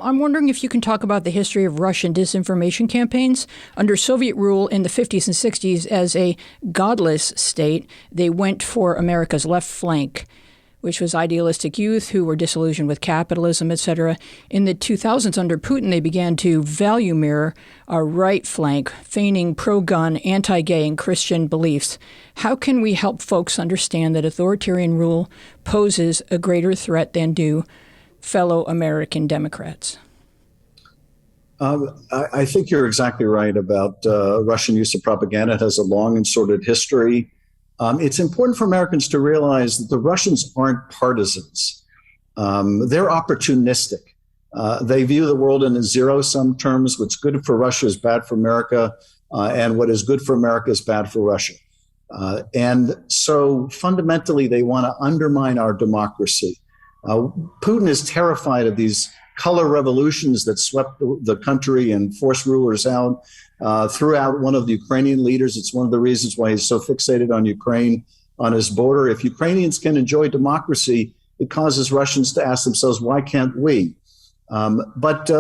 I'm wondering if you can talk about the history of Russian disinformation campaigns. Under Soviet rule in the 50s and 60s, as a godless state, they went for America's left flank, which was idealistic youth who were disillusioned with capitalism, etc. In the 2000s, under Putin, they began to value mirror our right flank, feigning pro-gun, anti-gay, and Christian beliefs. How can we help folks understand that authoritarian rule poses a greater threat than do fellow American Democrats? I think you're exactly right about Russian use of propaganda. It has a long and sordid history. It's important for Americans to realize that the Russians aren't partisans. They're opportunistic. They view the world in zero-sum terms. What's good for Russia is bad for America, and what is good for America is bad for Russia. And so fundamentally, they want to undermine our democracy. Putin is terrified of these color revolutions that swept the country and forced rulers out. Threw out one of the Ukrainian leaders. It's one of the reasons why he's so fixated on Ukraine, on his border. If Ukrainians can enjoy democracy, it causes Russians to ask themselves, why can't we? But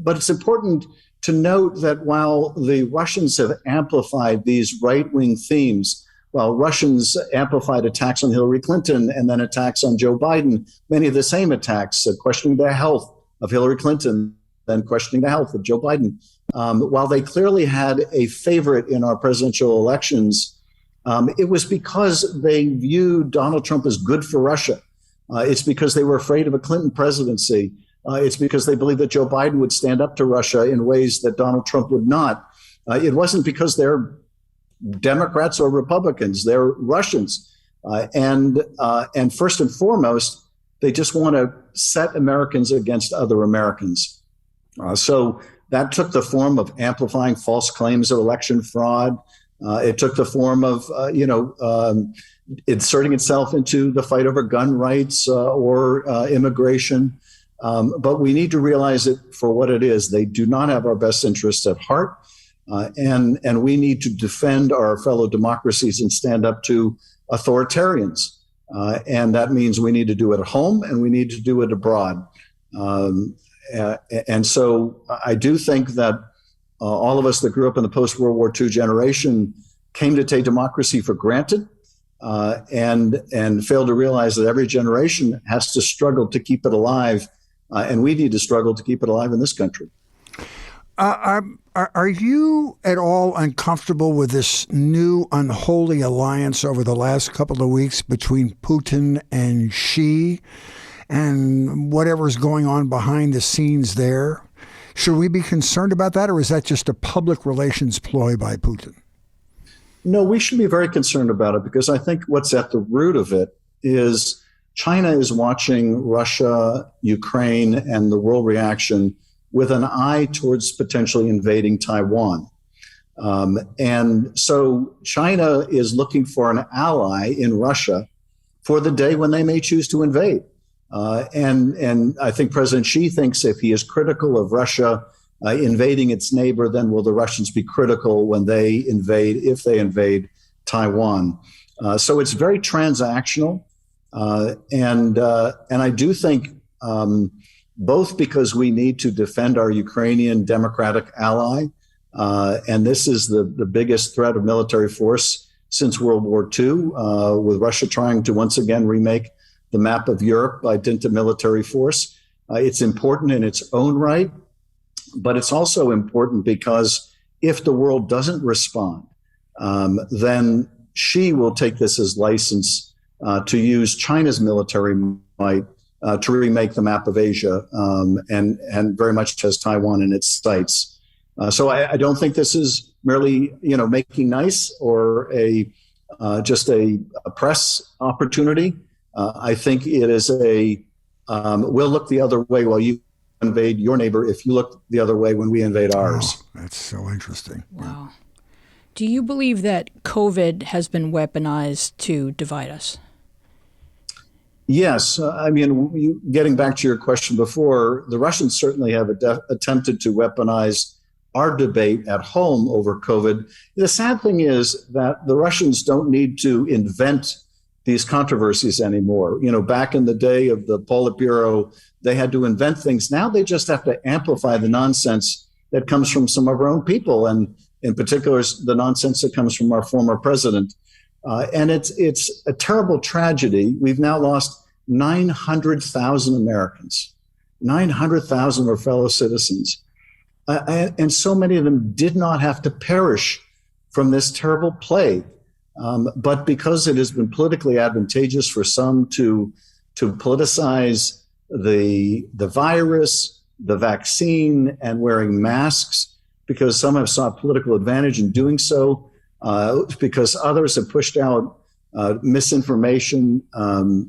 it's important to note that while the Russians have amplified these right-wing themes, while Russians amplified attacks on Hillary Clinton and then attacks on Joe Biden, many of the same attacks, questioning the health of Hillary Clinton, then questioning the health of Joe Biden. While they clearly had a favorite in our presidential elections, it was because they viewed Donald Trump as good for Russia. It's because they were afraid of a Clinton presidency. It's because they believed that Joe Biden would stand up to Russia in ways that Donald Trump would not. It wasn't because they're Democrats or Republicans. They're Russians. And first and foremost, they just want to set Americans against other Americans. So that took the form of amplifying false claims of election fraud. It took the form of, inserting itself into the fight over gun rights or immigration. But we need to realize it for what it is. They do not have our best interests at heart. And we need to defend our fellow democracies and stand up to authoritarians. And that means we need to do it at home and we need to do it abroad. And so I do think that all of us that grew up in the post-World War II generation came to take democracy for granted and failed to realize that every generation has to struggle to keep it alive. And we need to struggle to keep it alive in this country. Are you at all uncomfortable with this new unholy alliance over the last couple of weeks between Putin and Xi and whatever's going on behind the scenes there? Should we be concerned about that, or is that just a public relations ploy by Putin? No, we should be very concerned about it, because I think what's at the root of it is China is watching Russia, Ukraine, and the world reaction with an eye towards potentially invading Taiwan. And so China is looking for an ally in Russia for the day when they may choose to invade. And I think President Xi thinks if he is critical of Russia invading its neighbor, then will the Russians be critical when they invade, if they invade Taiwan. So it's very transactional. And I do think both because we need to defend our Ukrainian democratic ally, and this is the biggest threat of military force since World War II, with Russia trying to once again remake the map of Europe by dint of military force. It's important in its own right, but it's also important because if the world doesn't respond, then Xi will take this as license to use China's military might to remake the map of Asia, and very much has Taiwan in its sights. So I don't think this is merely, making nice or just a press opportunity. I think it is we'll look the other way while you invade your neighbor if you look the other way when we invade ours. Oh, that's so interesting. Wow. Do you believe that COVID has been weaponized to divide us? Yes. Getting back to your question before, the Russians certainly have attempted to weaponize our debate at home over COVID. The sad thing is that the Russians don't need to invent these controversies anymore. Back in the day of the Politburo, they had to invent things. Now they just have to amplify the nonsense that comes from some of our own people, and in particular, the nonsense that comes from our former president. And it's a terrible tragedy. We've now lost 900,000 Americans, 900,000 of our fellow citizens. And so many of them did not have to perish from this terrible plague. But because it has been politically advantageous for some to politicize the virus, the vaccine, and wearing masks, because some have sought political advantage in doing so, because others have pushed out misinformation,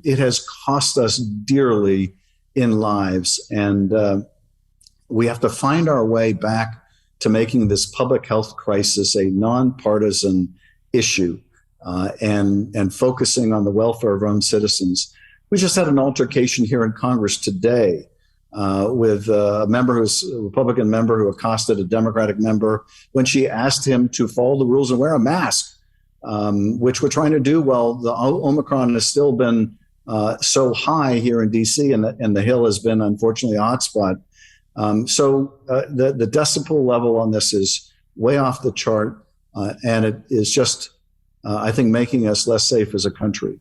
it has cost us dearly in lives. And we have to find our way back to making this public health crisis a nonpartisan issue, and focusing on the welfare of our own citizens. We just had an altercation here in Congress today with a Republican member who accosted a Democratic member when she asked him to follow the rules and wear a mask, which we're trying to do while the Omicron has still been so high here in DC, and the Hill has been, unfortunately, a hotspot. So the decibel level on this is way off the chart, and it is just, I think, making us less safe as a country.